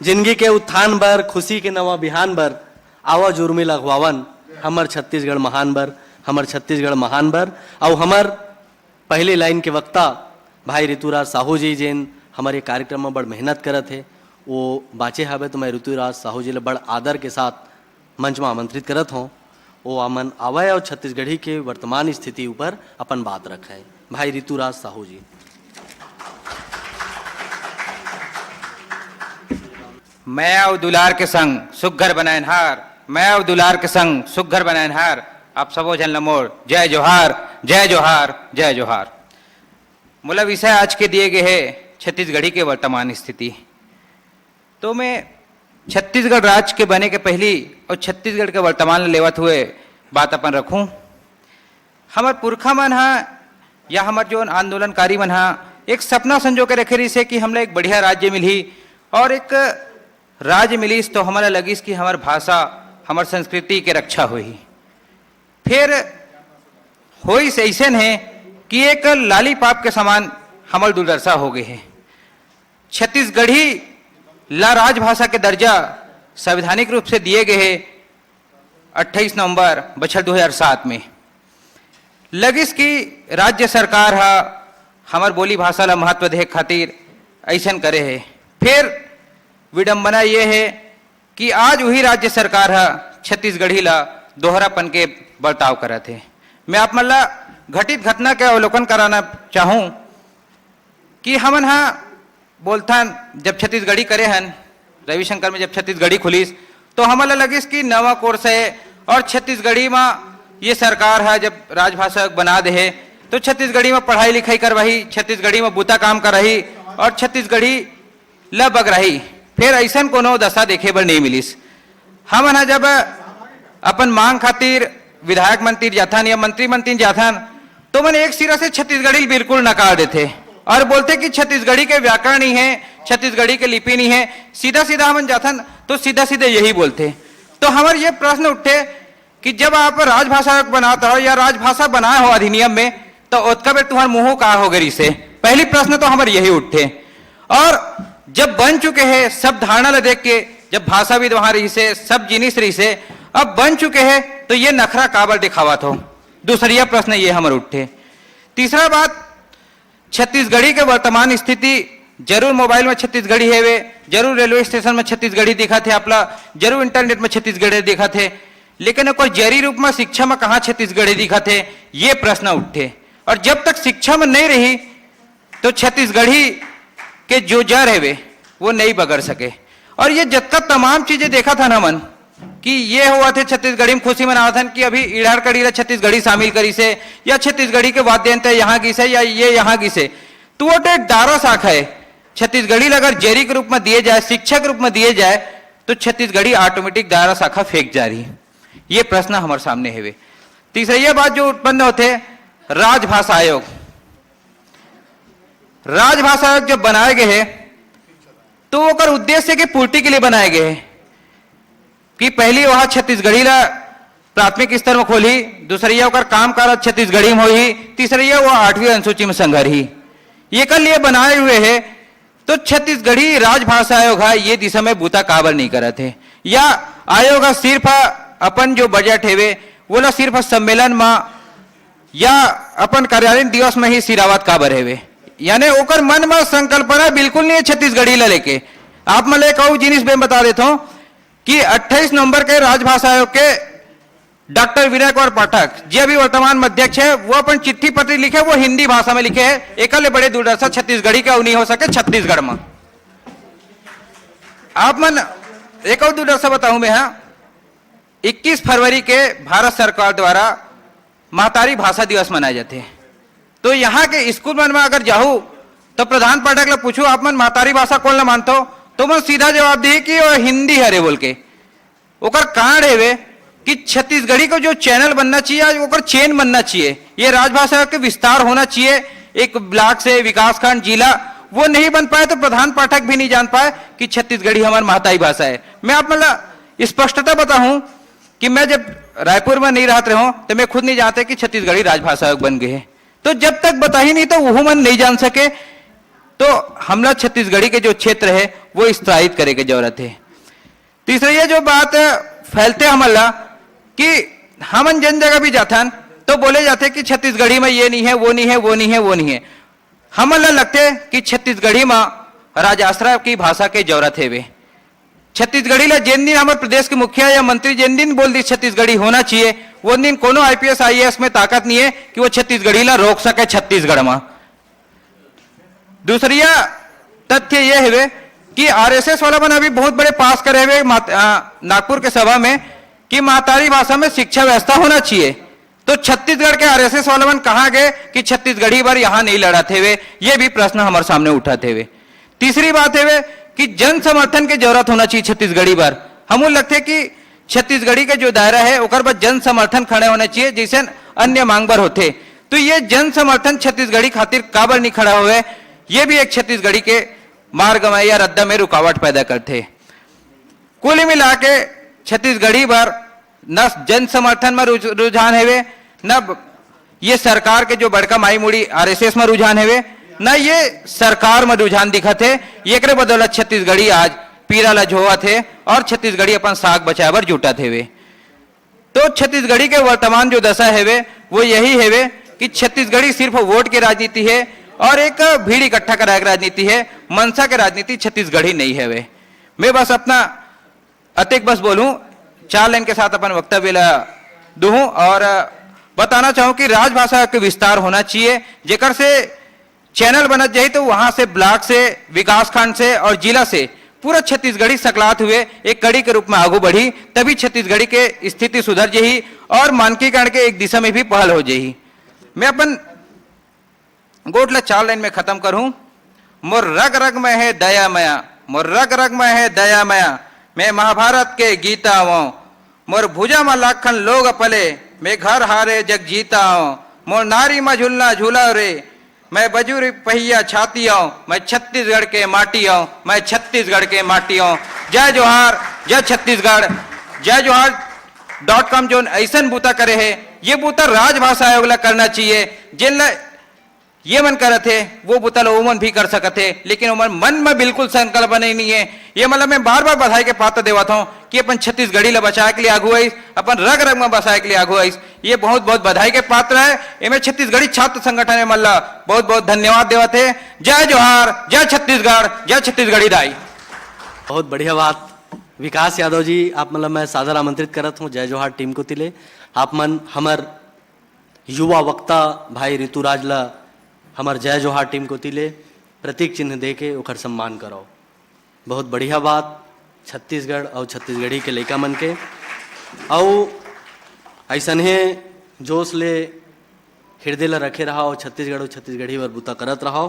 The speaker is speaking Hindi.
जिंदगी के उत्थान बर, खुशी के नवा बिहान बर आवा जुर्मी लगवावन हमर छत्तीसगढ़ महान बर, हमर छत्तीसगढ़ महान बर। और हमर पहली लाइन के वक्ता भाई ऋतुराज साहू जी जिन हमारे कार्यक्रम में बड़ मेहनत करत है वो बाँचे हवे, तो मैं ऋतुराज साहू जी ले बड़ आदर के साथ मंच में आमंत्रित करत हूँ। वो अमन आवाय और छत्तीसगढ़ी के वर्तमान स्थिति ऊपर अपन बात रखे। भाई ऋतुराज साहू जी। मैं और दुलार के संग सुघर बनायन हार, मैं और दुलार के संग सुघर बनायन हार, आप सबो जन लमोड़ जय जोहार, जय जोहार, जय जोहार। मोला विषय आज के दिए गए है छत्तीसगढ़ी के वर्तमान स्थिति। तो मैं छत्तीसगढ़ राज्य के बने के पहली और छत्तीसगढ़ के वर्तमान लेवत हुए बात अपन रखूं। हमार पुरखा मन हा या हमार जो आंदोलनकारी मन हा एक सपना संजो के रखे रही से कि हमला एक बढ़िया राज्य मिली और एक राज्य मिलीस तो हमारा लगिस कि हमार भाषा हमार संस्कृति के रक्षा हुई। फिर होई से ऐसन है कि एक लालीपाप के समान हमार दुर्दशा हो गए है। छत्तीसगढ़ी ला राजभाषा के दर्जा संवैधानिक रूप से दिए गए हैं 28 नवंबर बछर 2007 में। लगिस कि राज्य सरकार हा हमार बोली भाषा ला महत्व दे खातिर ऐसन करे है। फिर विडंबना ये है कि आज वही राज्य सरकार हा छत्तीसगढ़ी ला दोहरापन के बर्ताव करत है। मैं आप मन ला घटित घटना के अवलोकन कराना चाहूँ कि हमन हा बोलथन जब छत्तीसगढ़ी करे हन रविशंकर में जब छत्तीसगढ़ी खुलीस तो हमन ला लगिस कि नवा कोर्स है और छत्तीसगढ़ी में ये सरकार है जब राजभाषा बना दे है तो छत्तीसगढ़ी में पढ़ाई लिखाई करवाही, छत्तीसगढ़ी में बूता काम करही और छत्तीसगढ़ी ल बग रही। फिर ऐसा कोनो दशा देखे बर नहीं मिलिस। हमन जब अपन मांग खातिर विधायक मंत्री जाथन या मंत्री जाथन तो मन एक सिरा से छत्तीसगढ़ी बिल्कुल नकार देते और बोलते कि छत्तीसगढ़ी के व्याकरण नहीं है, छत्तीसगढ़ी के लिपि नहीं है। सीधा सीधा हम जाथन तो सीधा सीधे यही बोलते। तो हमारे ये प्रश्न उठे कि जब आप राजभाषा बनाता हो या राजभाषा बनाए हो अधिनियम में तो ओतका बेर तुम्हार मुंह का हो गई से पहली प्रश्न तो हमारे यही उठे। और जब बन चुके हैं सब धारणा ला देख के जब भाषाविद वहां रही से सब जिनिस रही से अब बन चुके हैं तो ये नखरा काबर दिखावत हो। दूसरा प्रश्न ये हमारे उठे। तीसरा बात छत्तीसगढ़ी के वर्तमान स्थिति जरूर मोबाइल में छत्तीसगढ़ी है वे, जरूर रेलवे स्टेशन में छत्तीसगढ़ी दिखा थे आपला, जरूर इंटरनेट में छत्तीसगढ़ी दिखा थे, लेकिन कोई जरी रूप में शिक्षा में कहाँ छत्तीसगढ़ी दिखा थे ये प्रश्न उठे। और जब तक शिक्षा में नहीं रही तो छत्तीसगढ़ी के जो जड़ है वे वो नहीं बगड़ सके। और ये जत्ता तमाम चीजें देखा था ना मन कि ये हुआ थे छत्तीसगढ़ी में खुशी मनावा था कि अभी इड़ार कड़ी छत्तीसगढ़ी शामिल करी से या छत्तीसगढ़ी के वाद्य यंत्र यहाँ की से या ये यहाँ की से तो वो एक दारा शाखा है। छत्तीसगढ़ी अगर जेरी के रूप में दिए जाए, शिक्षा के रूप में दिए जाए तो छत्तीसगढ़ी ऑटोमेटिक दायरा शाखा फेंक जा रही। ये प्रश्न हमारे सामने है वे। तीसरा ये बात जो उत्पन्न होते राजभाषा आयोग। राजभाषा आयोग जब बनाए गए हैं तो वो कर उद्देश्य की पूर्ति के लिए बनाए गए हैं कि पहली वहां छत्तीसगढ़ी ला प्राथमिक स्तर में खोली, दूसरी होकर काम काज छत्तीसगढ़ी में हुई, तीसरी वो 8वीं अनुसूची में संघर ही ये कर लिए बनाए हुए हैं। तो छत्तीसगढ़ी राजभाषा आयोग है ये दिशा में बूता काबर नहीं करते हैं या आयोग सिर्फ अपन जो बजट है वे वो ना सिर्फ सम्मेलन में या अपन कार्यालयीन दिवस में ही सिरावत काबर है वे, यानी ओकर मन में संकल्पना बिल्कुल नहीं है छत्तीसगढ़ी ला लेके। आप मैं कहूँ जिनिस में बता देता हूँ कि 28 नवंबर के राजभाषा आयोग के डॉक्टर विनय कुमार पाठक जी अभी वर्तमान अध्यक्ष है वो अपन चिट्ठी पत्र लिखे वो हिंदी भाषा में लिखे है। एक बड़े दुर्दशा छत्तीसगढ़ी का नहीं हो सके छत्तीसगढ़ में। आप मन एक और दुर्दशा बताऊं मैं, 21 फरवरी के भारत सरकार द्वारा महतारी भाषा दिवस मनाए जाते हैं। तो यहाँ के स्कूल में अगर जाऊँ तो प्रधान पाठक लोग पूछू आप मन महतारी भाषा कौन ना मानते हो तो मैं सीधा जवाब दी कि वो हिंदी है रे बोल के। ओकर कारण है वे कि छत्तीसगढ़ी को जो चैनल बनना चाहिए ओकर चेन बनना चाहिए, ये राजभाषा के विस्तार होना चाहिए एक ब्लॉक से विकासखंड जिला, वो नहीं बन पाए तो प्रधान पाठक भी नहीं जान पाए कि छत्तीसगढ़ी हमारी महतारी भाषा है। मैं आप मतलब स्पष्टता बताऊं कि मैं जब रायपुर में नहीं रहते रहा तो मैं खुद नहीं जानते कि छत्तीसगढ़ी राजभाषा बन गए हैं। तो जब तक बता ही नहीं तो वो मन नहीं जान सके तो हमला छत्तीसगढ़ी के जो क्षेत्र है वो स्तरायित करे की जरूरत है। तीसरा ये जो बात फैलते हमला कि हमन जन जगह भी जाथन तो बोले जाते कि छत्तीसगढ़ी में ये नहीं है, वो नहीं है, वो नहीं है, वो नहीं है। हमला लगते कि छत्तीसगढ़ी में राजाश्रय की भाषा के जरूरत है। वे छत्तीसगढ़ी ला जिन दिन हमारे प्रदेश के मुखिया या मंत्री जिन दिन बोल दी छत्तीसगढ़ी होना चाहिए, वो दिन कोनो आईपीएस आईएएस में ताकत नहीं है कि वो छत्तीसगढ़ी ला रोक सके छत्तीसगढ़ में। दूसरिया तथ्य यह है कि आरएसएस वाला बना अभी बहुत बड़े पास करे हुए नागपुर के सभा में कि मातारी भाषा में शिक्षा व्यवस्था होना चाहिए। तो छत्तीसगढ़ के आरएसएस वाला बन कहा गए कि छत्तीसगढ़ी बार यहां नहीं लड़ाते हुए, ये भी प्रश्न हमारे सामने उठाते हुए। तीसरी बात है कि जन समर्थन की जरूरत होना चाहिए छत्तीसगढ़ी बार। हमको लगते कि छत्तीसगढ़ी का जो दायरा है ओकर पर जन समर्थन खड़े होना चाहिए जैसे अन्य मांग पर होते। तो ये जन समर्थन छत्तीसगढ़ी खातिर काबर नहीं खड़ा हुए, ये भी एक छत्तीसगढ़ी के मार्ग में या रद्दा में रुकावट पैदा करते। कुल मिला के छत्तीसगढ़ी बार न जन समर्थन में रुझान है, न ये सरकार के जो बड़का माई मुड़ी आरएसएस में रुझान है, न ये सरकार में रुझान दिखत है। ये बदौलत छत्तीसगढ़ी आज पीरा ला झोवत है और छत्तीसगढ़ी अपन साग बचाए बर जुटत है। तो छत्तीसगढ़ी के वर्तमान जो दशा है वो यही है कि छत्तीसगढ़ी सिर्फ वोट की राजनीति है और एक भीड़ इकट्ठा कराए की राजनीति है, मनसा की राजनीति छत्तीसगढ़ी नहीं है। वे मैं बस अपना अतिक बस बोलूं, 4 लाइन के साथ अपन वक्तव्य दूं और बताना चाहूं कि राजभाषा के विस्तार होना चाहिए, जेकर से चैनल बनत जाए तो वहां से ब्लॉक से, विकास खंड से और जिला से पूरा छत्तीसगढ़ी सकलात हुए एक कड़ी के रूप में आगू बढ़ी, तभी छत्तीसगढ़ी के स्थिति सुधर जाही और मानकीकरण के एक दिशा में भी पहल हो जाही। मैं अपन गोटला 4 लाइन में खत्म करूं। मोर रग रग में है दया मया, मोर रग रग में है दया मया, मैं महाभारत के गीता हूं। मोर भुजा में लाखन लोग पले, मैं घर हारे जग जीता हूं। मोर नारी में झूलना झूला रे, मैं बजूरी पहिया छाती हूं। मैं छत्तीसगढ़ के माटी हूं, मैं छत्तीसगढ़ के माटी हूं। जय जोहार, जय छत्तीसगढ़। जय जोहार .com जो ऐसा बूता करे है, ये बूता राजभाषा आयोग ला करना चाहिए। जिन ये मन करत है वो बुतल ओमन भी कर सकते, लेकिन ओमन मन में बिल्कुल संकल्प नहीं है। ये मतलब मैं बार बार बधाई के पात्र देवत हूं कि अपन छत्तीसगढ़ी ला बचाए के लिए आगू आई, अपन रग रग में बचाए के लिए आगू आई। ये बहुत बहुत बधाई के पात्र है। इनमें छत्तीसगढ़ी छात्र संगठन में मल्ला बहुत बहुत धन्यवाद देवत है। जय जोहार, जय छत्तीसगढ़, जय छत्तीसगढ़ी दाई। बहुत बढ़िया बात विकास यादव जी, आप मतलब मैं सादर आमंत्रित करत हूँ जय जोहार टीम को तिले। आप मन हमर युवा वक्ता भाई ऋतुराज ला हमार जय जोहार टीम को तिले प्रतीक चिन्ह दे के ओकर सम्मान करो। बहुत बढ़िया बात छत्तीसगढ़ और छत्तीसगढ़ी के लइका मन के और ऐसन है जोश ले हृदय ला रखे रहा और छत्तीसगढ़ और छत्तीसगढ़ी बर बूता करत रहो।